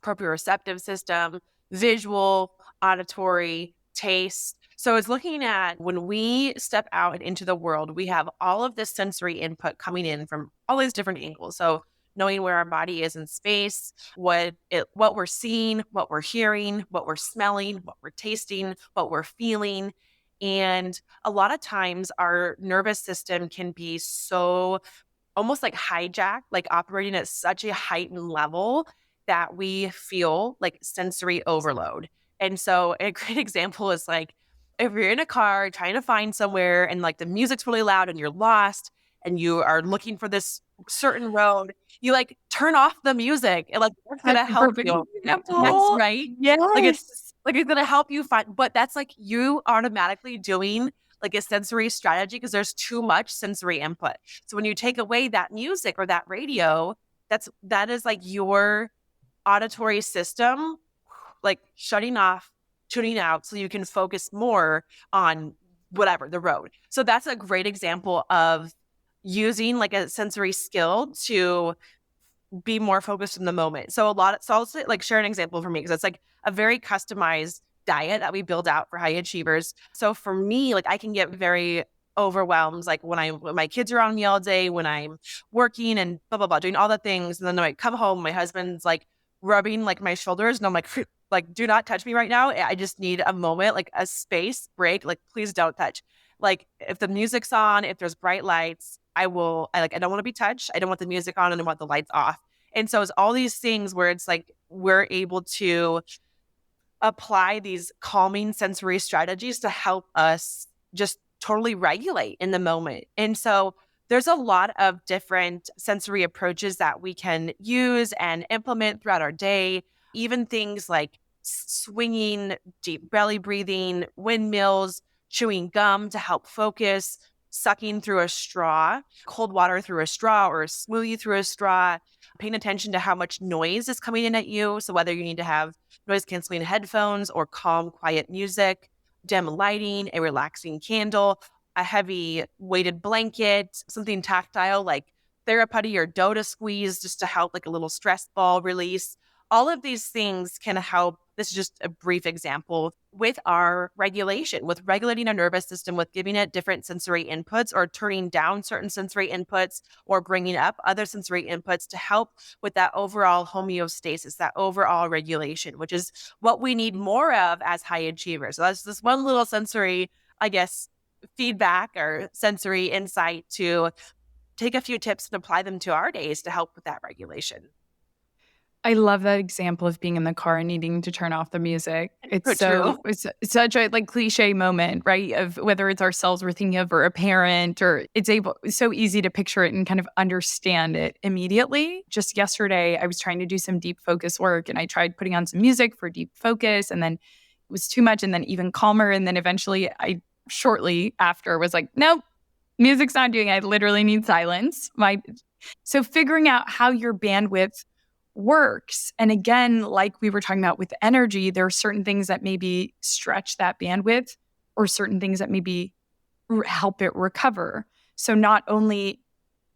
proprioceptive system, visual, auditory, taste. So it's looking at when we step out and into the world, we have all of this sensory input coming in from all these different angles. So knowing where our body is in space, what we're seeing, what we're hearing, what we're smelling, what we're tasting, what we're feeling. And a lot of times our nervous system can be so almost like hijacked, like operating at such a heightened level that we feel like sensory overload. And so a great example is like if you're in a car trying to find somewhere and like the music's really loud and you're lost and you are looking for this certain road, you like turn off the music and like that's That's gonna a help perfect you. Yes, example. right? Yes. Like it's gonna help you find, but that's like you automatically doing like a sensory strategy because there's too much sensory input. So when you take away that music or that radio, that is like your auditory system like shutting off, tuning out so you can focus more on whatever the road. So that's a great example of using like a sensory skill to be more focused in the moment. So I'll say, like, share an example for me, because it's like a very customized diet that we build out for high achievers. So for me, like, I can get very overwhelmed, like when my kids are on me all day, when I'm working and blah blah blah, doing all the things, and then when I come home, my husband's like rubbing like my shoulders, and I'm like, like, do not touch me right now. I just need a moment, like a space break. Like, please don't touch. Like, if the music's on, if there's bright lights, I don't want to be touched. I don't want the music on, and I want the lights off. And so it's all these things where it's like we're able to apply these calming sensory strategies to help us just totally regulate in the moment. And so there's a lot of different sensory approaches that we can use and implement throughout our day, even things like swinging, deep belly breathing, windmills, chewing gum to help focus, sucking through a straw, cold water through a straw or a smoothie through a straw, paying attention to how much noise is coming in at you. So whether you need to have noise canceling headphones or calm, quiet music, dim lighting, a relaxing candle, a heavy weighted blanket, something tactile like Therapy or dough to squeeze just to help, like a little stress ball release. All of these things can help. This is just a brief example with our regulation, with regulating our nervous system, with giving it different sensory inputs or turning down certain sensory inputs or bringing up other sensory inputs to help with that overall homeostasis, that overall regulation, which is what we need more of as high achievers. So that's this one little sensory, I guess, feedback or sensory insight to take a few tips and apply them to our days to help with that regulation. I love that example of being in the car and needing to turn off the music. So true. It's such a like cliche moment, right? Of whether it's ourselves we're thinking of or a parent, or it's so easy to picture it and kind of understand it immediately. Just yesterday, I was trying to do some deep focus work and I tried putting on some music for deep focus, and then it was too much, and then even calmer. And then eventually I shortly after was like, nope, music's not doing it. I literally need silence. So figuring out how your bandwidth works. And again, like we were talking about with energy, there are certain things that maybe stretch that bandwidth or certain things that maybe help it recover. So not only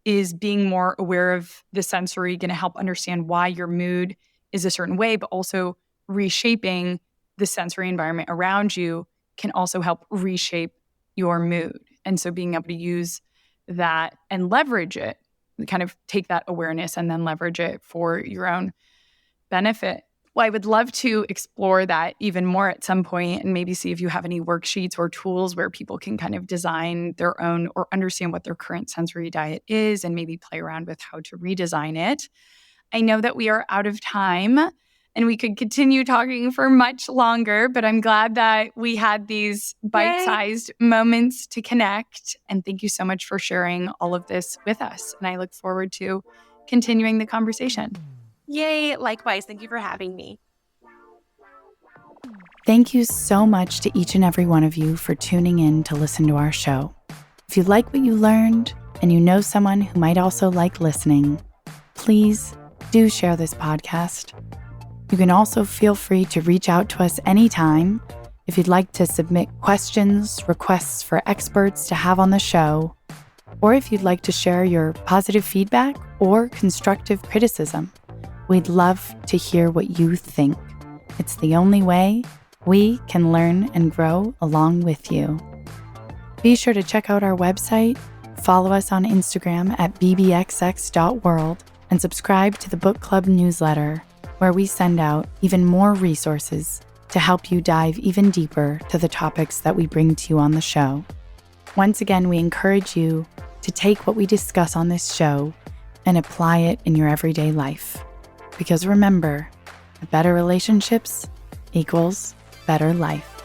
is being more aware of the sensory going to help understand why your mood is a certain way, but also reshaping the sensory environment around you can also help reshape your mood. And so being able to use that and leverage it, kind of take that awareness and then leverage it for your own benefit. Well, I would love to explore that even more at some point and maybe see if you have any worksheets or tools where people can kind of design their own or understand what their current sensory diet is and maybe play around with how to redesign it. I know that we are out of time and we could continue talking for much longer, but I'm glad that we had these bite-sized moments to connect. And thank you so much for sharing all of this with us. And I look forward to continuing the conversation. Yay. Likewise. Thank you for having me. Thank you so much to each and every one of you for tuning in to listen to our show. If you like what you learned and you know someone who might also like listening, please do share this podcast. You can also feel free to reach out to us anytime if you'd like to submit questions, requests for experts to have on the show, or if you'd like to share your positive feedback or constructive criticism. We'd love to hear what you think. It's the only way we can learn and grow along with you. Be sure to check out our website, follow us on Instagram at bbxx.world, and subscribe to the book club newsletter, where we send out even more resources to help you dive even deeper to the topics that we bring to you on the show. Once again, we encourage you to take what we discuss on this show and apply it in your everyday life. Because remember, better relationships equals better life.